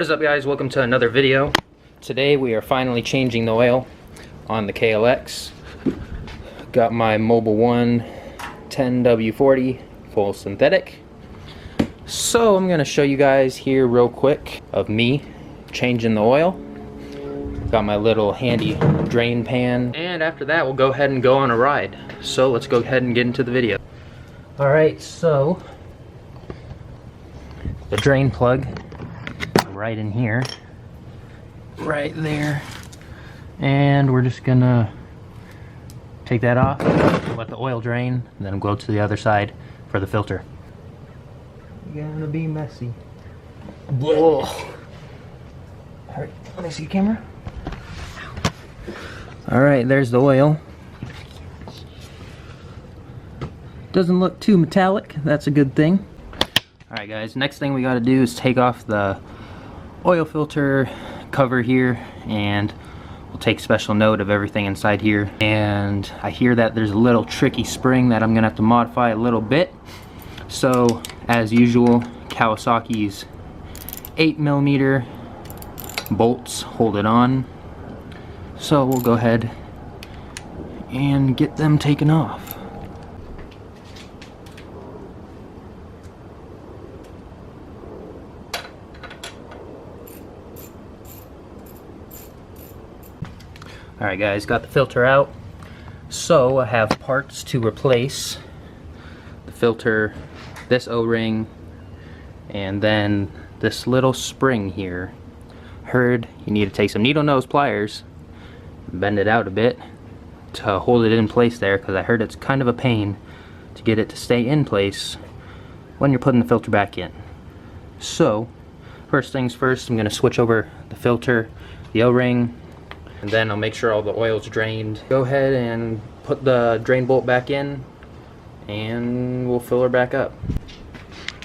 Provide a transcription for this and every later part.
What is up, guys? Welcome to another video. Today we are finally changing the oil on the KLX. Got my Mobil 1 10W40 full synthetic. So I'm going to show you guys here real quick of me changing the oil. Got my little handy drain pan, and after that we'll go ahead and go on a ride. So let's go ahead and get into the video. Alright, so the drain plug right in here, right there, and we're just gonna take that off, let the oil drain, and then go to the other side for the filter. Gonna be messy. Whoa. Alright, let me see camera. Alright, there's the oil. Doesn't look too metallic, that's a good thing. Alright guys, next thing we gotta do is take off the oil filter cover here, and we'll take special note of everything inside here. And I hear that there's a little tricky spring that I'm gonna have to modify a little bit. So as usual, Kawasaki's 8mm bolts hold it on. So we'll go ahead and get them taken off. Alright guys, got the filter out. So I have parts to replace the filter, this O-ring, and then this little spring here. Heard you need to take some needle nose pliers, bend it out a bit to hold it in place there, because I heard it's kind of a pain to get it to stay in place when you're putting the filter back in. So first things first, I'm going to switch over the filter, the O-ring, and then I'll make sure all the oil's drained. Go ahead and put the drain bolt back in, and we'll fill her back up.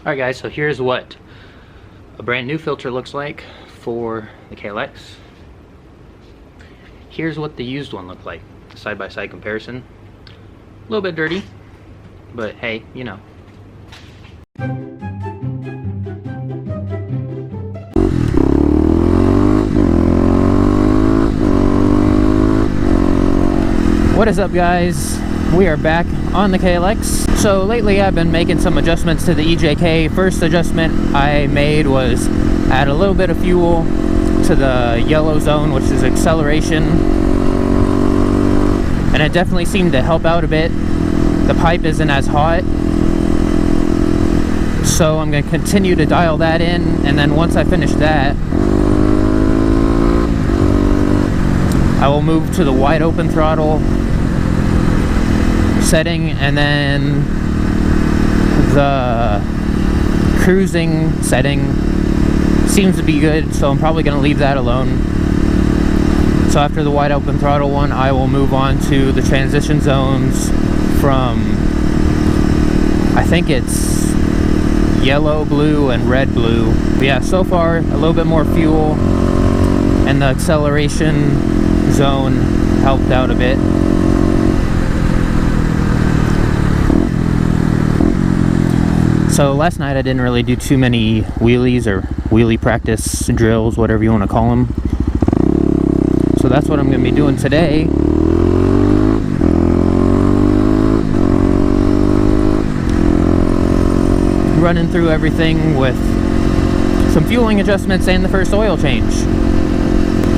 Alright guys, so here's what a brand new filter looks like for the KLX. Here's what the used one looked like. Side-by-side comparison. A little bit dirty, but hey, you know. What is up guys? We are back on the KLX. So lately I've been making some adjustments to the EJK. First adjustment I made was add a little bit of fuel to the yellow zone, which is acceleration. And it definitely seemed to help out a bit. The pipe isn't as hot. So I'm going to continue to dial that in, and then once I finish that, I will move to the wide open throttle setting, and then the cruising setting seems to be good, so I'm probably going to leave that alone. So after the wide open throttle one, I will move on to the transition zones from, I think it's yellow, blue, and red, blue. But yeah, so far a little bit more fuel, and the acceleration zone helped out a bit. So last night I didn't really do too many wheelies or wheelie practice drills, whatever you want to call them. So that's what I'm going to be doing today. Running through everything with some fueling adjustments and the first oil change.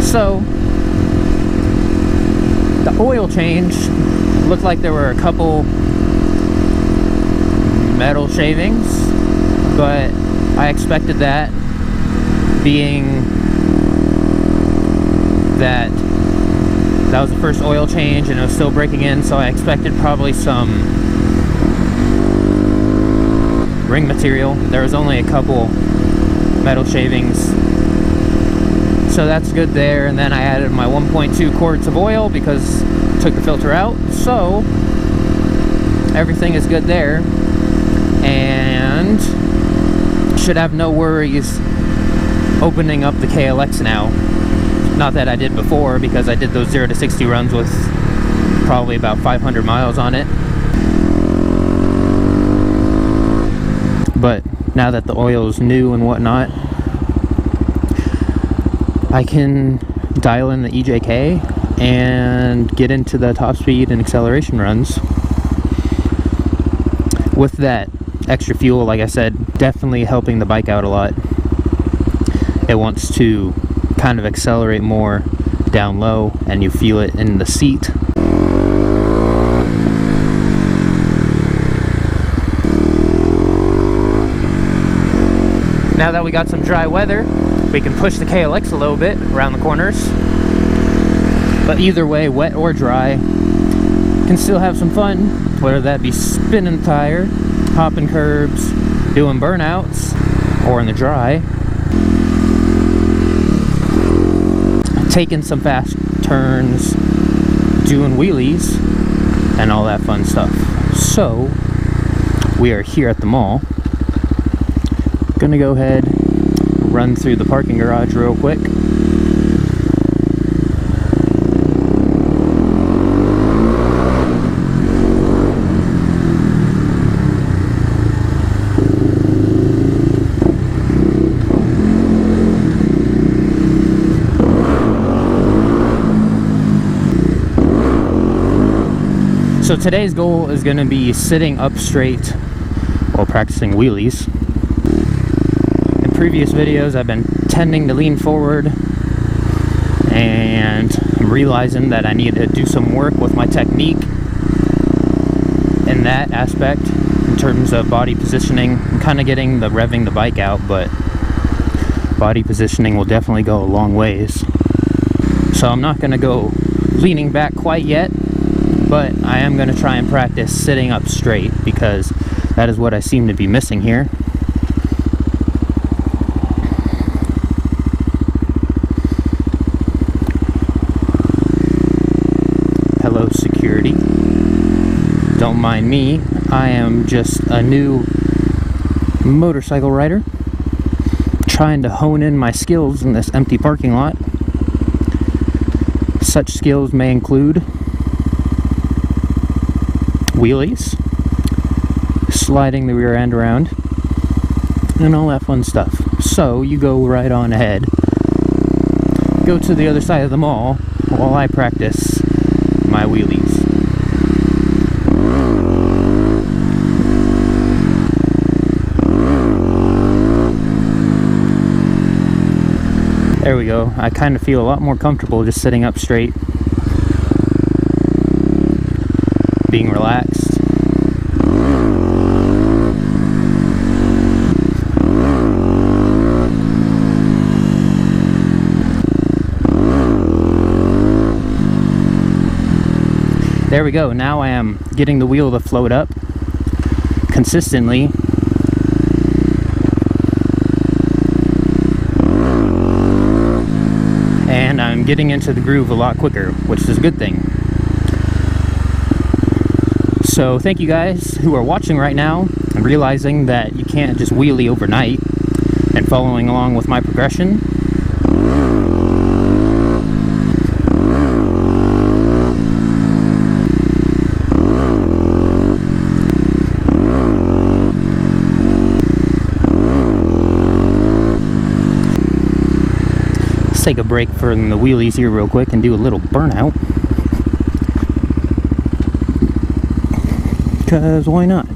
So the oil change looked like there were a couple metal shavings, but I expected that, being that was the first oil change and it was still breaking in, so I expected probably some ring material. There was only a couple metal shavings, so that's good there. And then I added my 1.2 quarts of oil because I took the filter out, so everything is good there, and should have no worries opening up the KLX now. Not that I did before, because I did those 0 to 60 runs with probably about 500 miles on it. But now that the oil is new and whatnot, I can dial in the EJK and get into the top speed and acceleration runs. With that extra fuel, like I said, definitely helping the bike out a lot. It wants to kind of accelerate more down low, and you feel it in the seat. Now that we got some dry weather, we can push the KLX a little bit around the corners. But either way, wet or dry, can still have some fun, whether that be spinning the tire, hopping curbs, doing burnouts, or in the dry, taking some fast turns, doing wheelies, and all that fun stuff. So, we are here at the mall. Gonna go ahead, run through the parking garage real quick. So today's goal is going to be sitting up straight while practicing wheelies. In previous videos I've been tending to lean forward, and I'm realizing that I need to do some work with my technique in that aspect in terms of body positioning. I'm kind of getting the revving the bike out, but body positioning will definitely go a long ways. So I'm not going to go leaning back quite yet, but I am going to try and practice sitting up straight, because that is what I seem to be missing here. Hello, security. Don't mind me. I am just a new motorcycle rider trying to hone in my skills in this empty parking lot. Such skills may include wheelies, sliding the rear end around, and all that fun stuff. So you go right on ahead, go to the other side of the mall while I practice my wheelies. There we go. I kind of feel a lot more comfortable just sitting up straight, being relaxed. There we go. Now I am getting the wheel to float up consistently. And I'm getting into the groove a lot quicker, which is a good thing. So thank you guys who are watching right now and realizing that you can't just wheelie overnight, and following along with my progression. Let's take a break from the wheelies here real quick and do a little burnout. Because why not?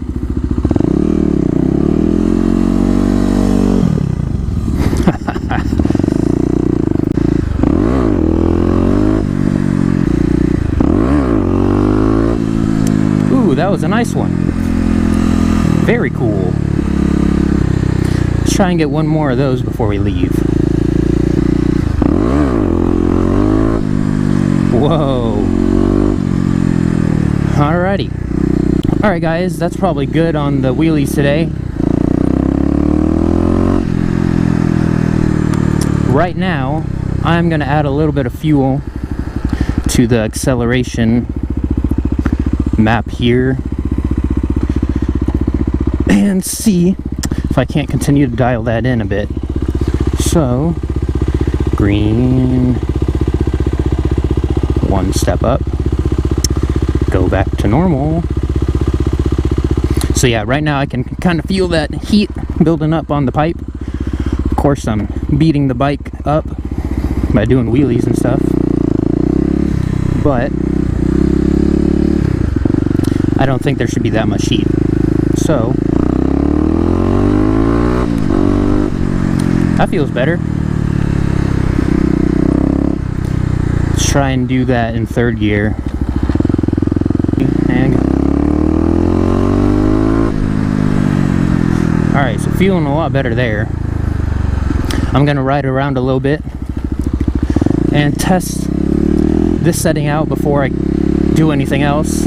Ooh, that was a nice one. Very cool. Let's try and get one more of those before we leave. Whoa. Alrighty. Alright guys, that's probably good on the wheelies today. Right now, I'm going to add a little bit of fuel to the acceleration map here and see if I can't continue to dial that in a bit. So, green, one step up, go back to normal. So yeah, right now I can kind of feel that heat building up on the pipe. Of course, I'm beating the bike up by doing wheelies and stuff. But I don't think there should be that much heat. So that feels better. Let's try and do that in third gear. And alright, so feeling a lot better there. I'm gonna ride around a little bit and test this setting out before I do anything else.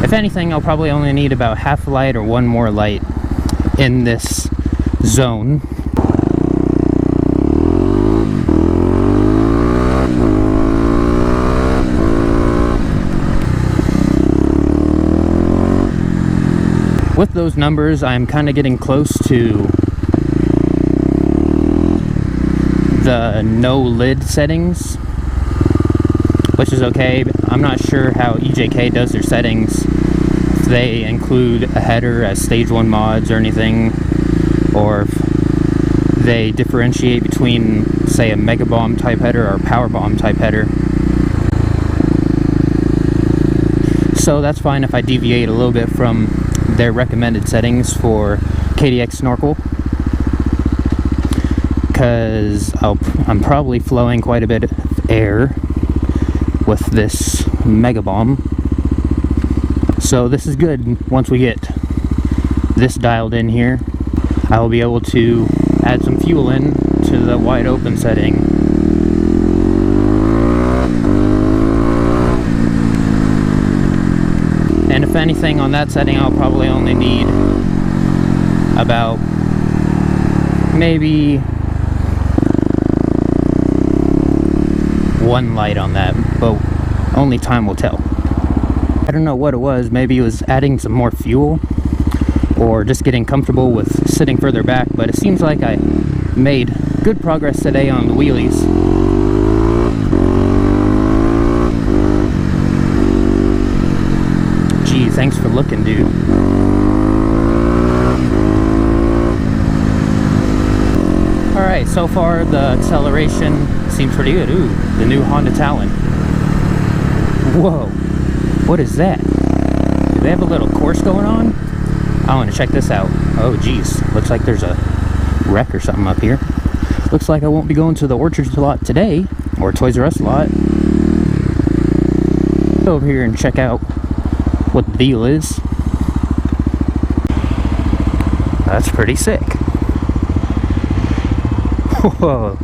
If anything, I'll probably only need about half a light or one more light in this zone. With those numbers, I'm kind of getting close to the no lid settings, which is okay. I'm not sure how EJK does their settings, if they include a header as stage 1 mods or anything, or if they differentiate between, say, a Megabomb type header or a Power Bomb type header. So that's fine if I deviate a little bit from their recommended settings for KDX Snorkel, because I'm probably flowing quite a bit of air with this Megabomb. So this is good. Once we get this dialed in here, I will be able to add some fuel in to the wide open setting. And if anything, on that setting I'll probably only need about maybe one light on that, but only time will tell. I don't know what it was. Maybe it was adding some more fuel or just getting comfortable with sitting further back, but it seems like I made good progress today on the wheelies. Gee, thanks for looking, dude. Alright, so far the acceleration seems pretty good. Ooh, the new Honda Talon. Whoa, what is that? Do they have a little course going on? I want to check this out. Oh geez, looks like there's a wreck or something up here. Looks like I won't be going to the Orchards lot today, or Toys R Us lot. Go over here and check out what the deal is. That's pretty sick. Whoa,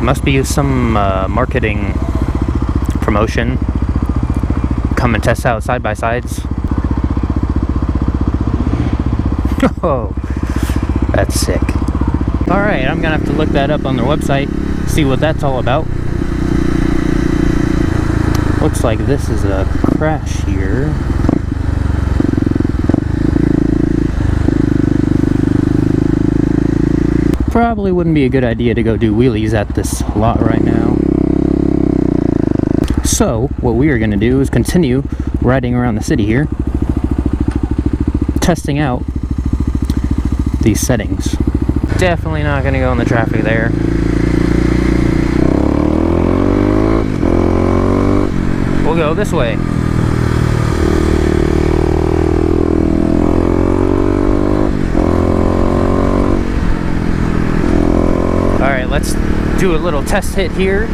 must be some marketing promotion. Come and test out side by sides. Oh, that's sick. Alright, I'm gonna have to look that up on their website, see what that's all about. Looks like this is a crash here. Probably wouldn't be a good idea to go do wheelies at this lot right now. So, what we are gonna do is continue riding around the city here, testing out these settings. Definitely not gonna go in the traffic there. We'll go this way. Alright, let's do a little test hit here.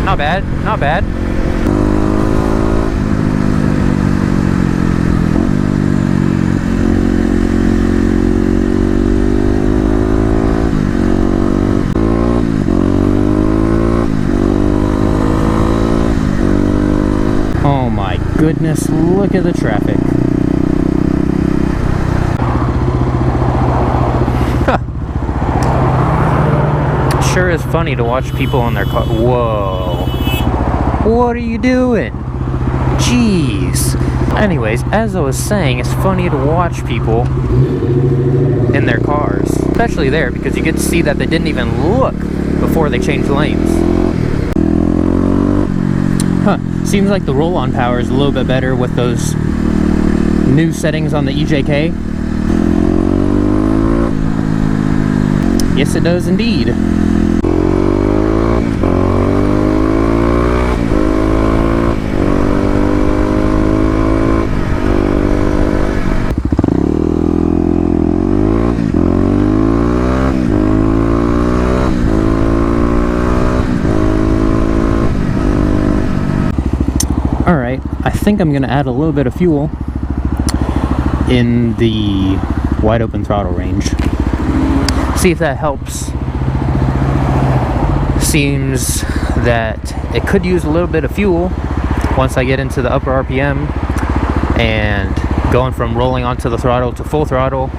Not bad, not bad. Oh my goodness, look at the traffic. Sure is funny to watch people on their car. Whoa. What are you doing? Jeez. Anyways, as I was saying, it's funny to watch people in their cars. Especially there, because you get to see that they didn't even look before they changed lanes. Huh. Seems like the roll-on power is a little bit better with those new settings on the EJK. Yes, it does indeed. Alright, I think I'm going to add a little bit of fuel in the wide open throttle range. See if that helps. Seems that it could use a little bit of fuel once I get into the upper RPM and going from rolling onto the throttle to full throttle.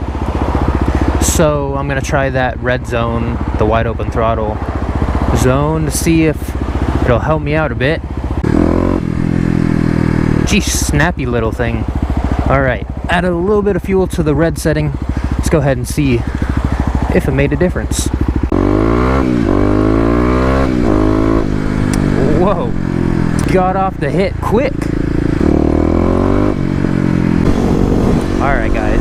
So I'm going to try that red zone, the wide open throttle zone, to see if it'll help me out a bit. Geez, snappy little thing. Alright, added a little bit of fuel to the red setting. Let's go ahead and see if it made a difference. Whoa, got off the hit quick. Alright guys.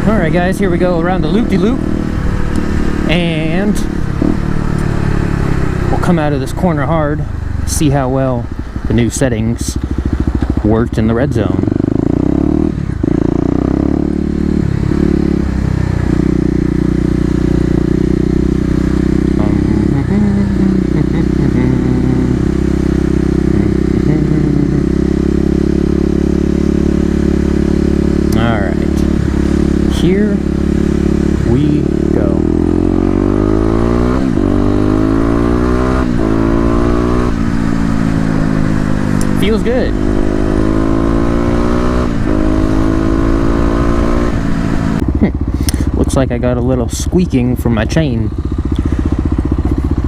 Alright guys, here we go around the loop-de-loop. And we'll come out of this corner hard, see how well the new settings worked in the red zone. Alright, here we go. Feels good. Looks like I got a little squeaking from my chain.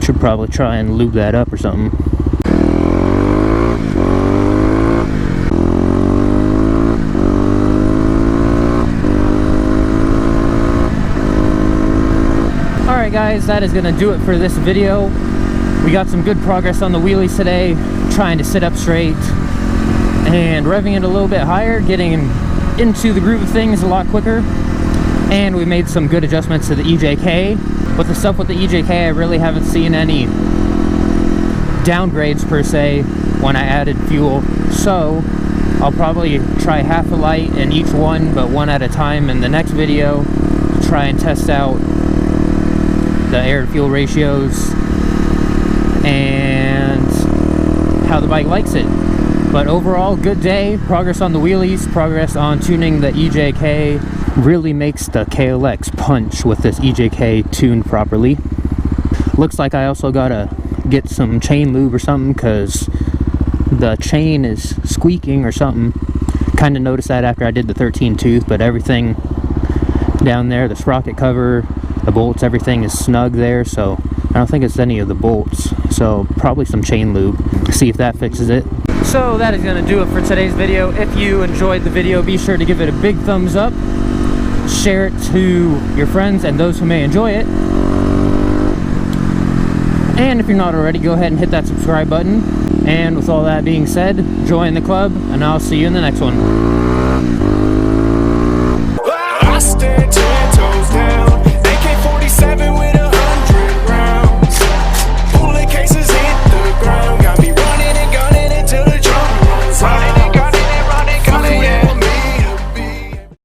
Should probably try and lube that up or something. Alright guys, that is gonna do it for this video. We got some good progress on the wheelies today, trying to sit up straight and revving it a little bit higher, getting into the groove of things a lot quicker. And we made some good adjustments to the EJK. With the stuff with the EJK, I really haven't seen any downgrades per se when I added fuel. So I'll probably try half a light in each one, but one at a time in the next video to try and test out the air to fuel ratios and how the bike likes it. But overall, good day. Progress on the wheelies, progress on tuning the EJK. Really makes the KLX punch with this EJK tuned properly. Looks like I also gotta get some chain lube or something because the chain is squeaking or something. Kind of noticed that after I did the 13 tooth, but everything down there, the sprocket cover, the bolts, everything is snug there, so I don't think it's any of the bolts. So probably some chain lube. See if that fixes it. So that is going to do it for today's video. If you enjoyed the video, be sure to give it a big thumbs up. Share it to your friends and those who may enjoy it. And if you're not already, go ahead and hit that subscribe button. And with all that being said, join the club, and I'll see you in the next one.